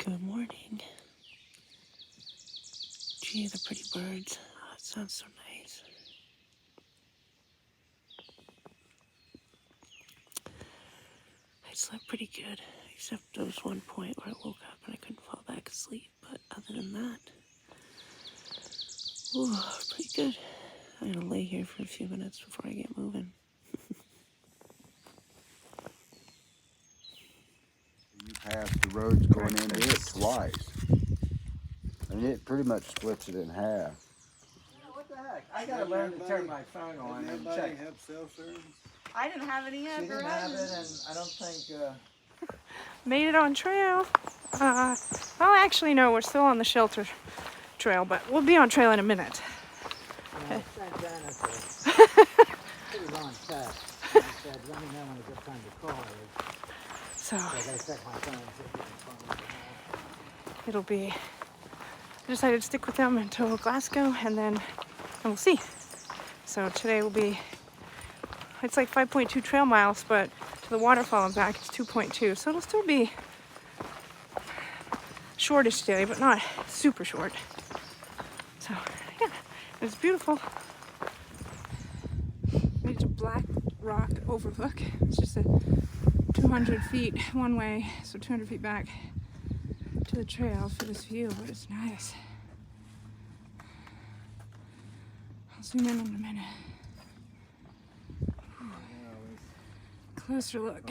Good morning. Gee, the pretty birds. Oh, it sounds so nice. I slept pretty good, except there was one point where I woke up and I couldn't fall back asleep. But other than that, ooh, pretty good. I'm gonna lay here for a few minutes before I get moving. You passed the roads going into it twice. And it pretty much splits it in half. What the heck? I gotta learn to turn my phone on and check. Have cell phones? I didn't have any yet. She didn't have it, and I don't think. Made it on trail. Well, actually, no, we're still on the shelter trail, but we'll be on trail in a minute. St. Dennis pretty long text. I said, let me know when a good time to call is. So I checked my phone and said, it'll be. I decided to stick with them until Glasgow, and then we'll see. So today will be. It's like 5.2 trail miles, but to the waterfall and back it's 2.2. So it'll still be shortish today, but not super short. So yeah, it's beautiful. It's a black rock overlook. It's just a 200 feet one way, so 200 feet back to the trail for this view, but it's nice. I'll zoom in a minute. Closer look.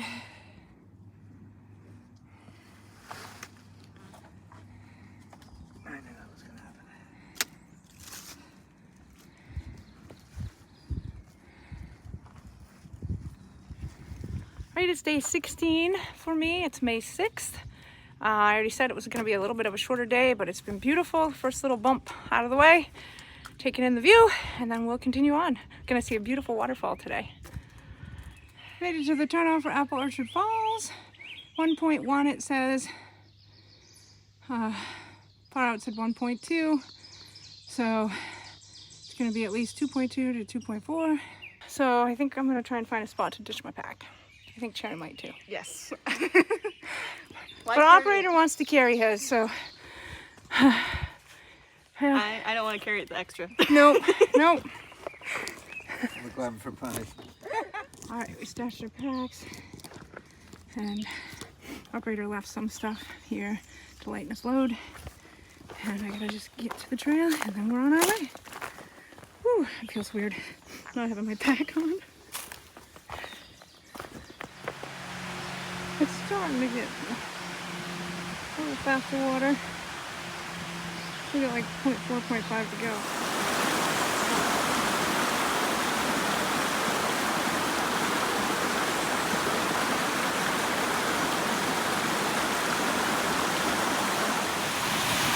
I knew that was gonna happen. Right, it's day 16 for me. It's May 6th. I already said it was going to be a little bit of a shorter day, but it's been beautiful. First little bump out of the way, taking in the view, and then we'll continue on. Going to see a beautiful waterfall today. Made it to the turnout for Apple Orchard Falls. 1.1 it says. Far out said 1.2. So it's going to be at least 2.2 to 2.4. So I think I'm going to try and find a spot to ditch my pack. I think Cherry might too. Yes. But operator wants to carry his, so. I don't want to carry it the extra. Nope, nope. We're glad for punishment. All right, we stashed our packs, and operator left some stuff here to lighten his load, and I gotta just get to the trail, and then we're on our way. Whew, it feels weird not having my pack on. It's starting to get a little faster water. We got like 0.4, 0.5 to go.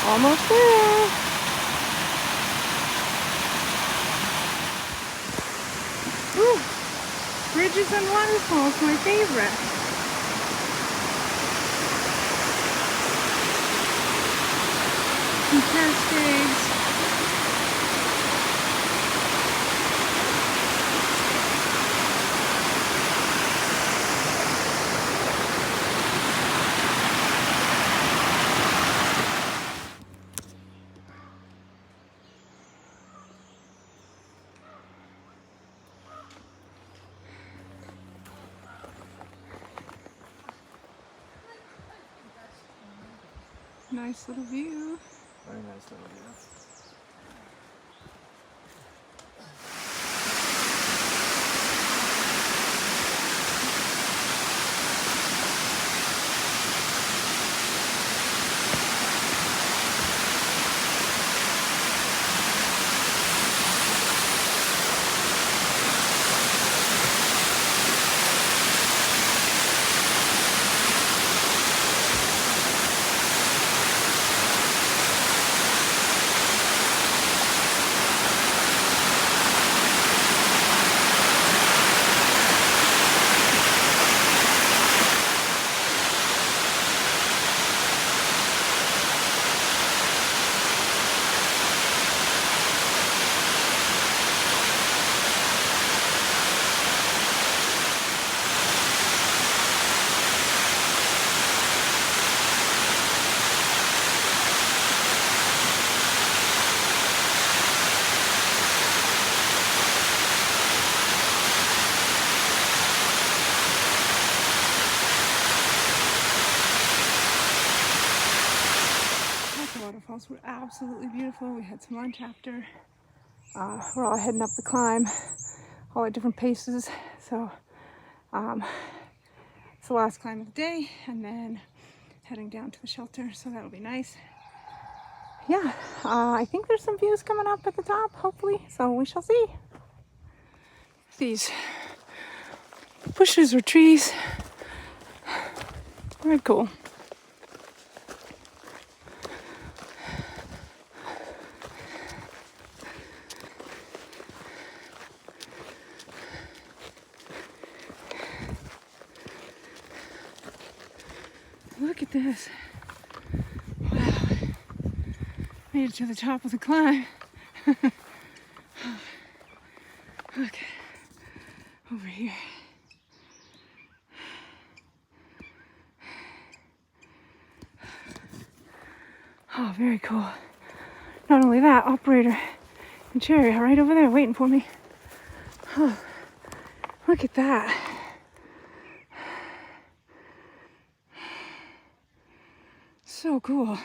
Almost there. Ooh, bridges and waterfalls, my favorite. Some cascades. Nice little view. Very nice little view. waterfalls were absolutely beautiful. We had some lunch after. We're all heading up the climb, all at different paces. So it's the last climb of the day, and then heading down to the shelter, so that'll be nice. Yeah, I think there's some views coming up at the top, hopefully, so we shall see. These bushes or trees, very cool. Look at this. Wow. Made it to the top of the climb. Look. Over here. Oh, very cool. Not only that, operator and Cherry are right over there waiting for me. Oh, look at that. So cool.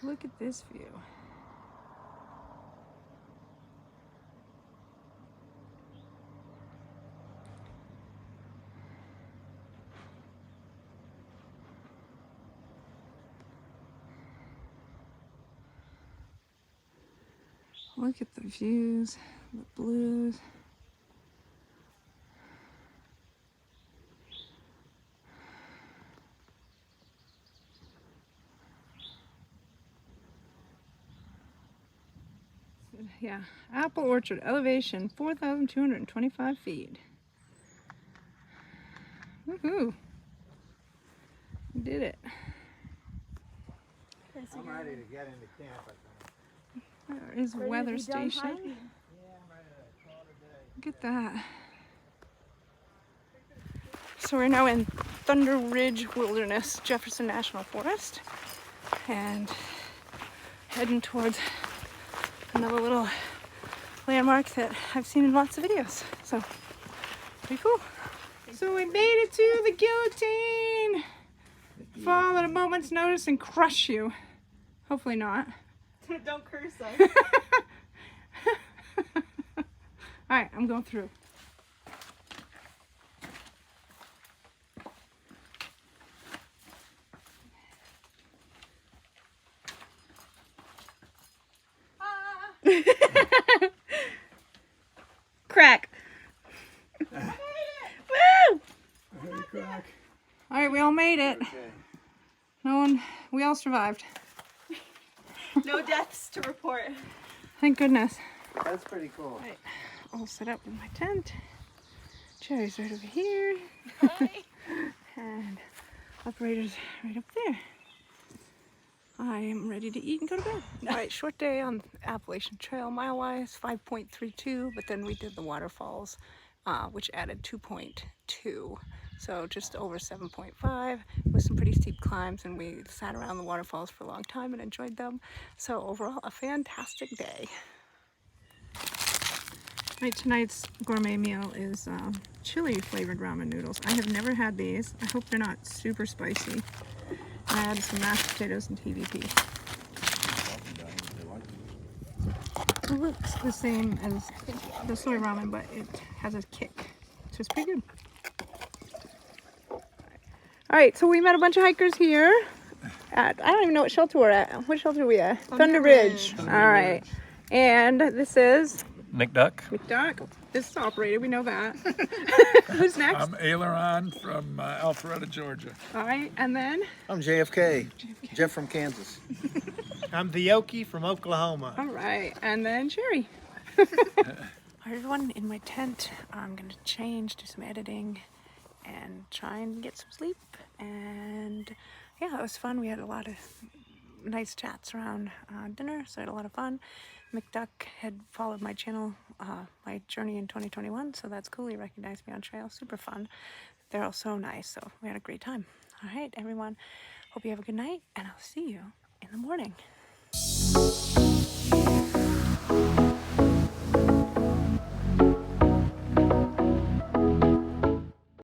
Look at this view. Look at the views, the blues. Yeah, apple orchard, elevation 4,225 feet. Woohoo! We did it. I'm ready to get into camp, I think. There is a weather station. Yeah, I'm ready to call it a day. Look at that. So we're now in Thunder Ridge Wilderness, Jefferson National Forest, and heading towards another little landmark that I've seen in lots of videos. So, pretty cool. So we made it to the guillotine! Fall at a moment's notice and crush you. Hopefully not. Don't curse us. Alright, I'm going through. Crack. Woo! Alright, we all made it. We all survived. No deaths to report. Thank goodness. That's pretty cool. Right, all set up in my tent. Cherry's right over here. And operator's right up there. I am ready to eat and go to bed. Alright, short day on Appalachian Trail, mile-wise, 5.32, but then we did the waterfalls, which added 2.2. So just over 7.5 with some pretty steep climbs, and we sat around the waterfalls for a long time and enjoyed them. So overall, a fantastic day. Right, tonight's gourmet meal is chili flavored ramen noodles. I have never had these. I hope they're not super spicy. I added some mashed potatoes and TVP. It looks the same as the soy ramen, but it has a kick. So it's pretty good. Alright, so we met a bunch of hikers here at, I don't even know what shelter we're at. What shelter are we at? Thunder Ridge. Alright. And this is McDuck. McDuck. This is operated, we know that. Who's next? I'm Aileron from Alpharetta, Georgia. Alright, and then? I'm JFK. Jeff from Kansas. I'm Vioki from Oklahoma. Alright, and then Sherry. Alright, everyone, in my tent. I'm going to change, do some editing, and try and get some sleep. And yeah, it was fun. We had a lot of nice chats around dinner, so I had a lot of fun. McDuck had followed my channel, my journey in 2021, so that's cool. He recognized me on trail. Super fun. They're all so nice, so we had a great time. All right, everyone. Hope you have a good night, and I'll see you in the morning.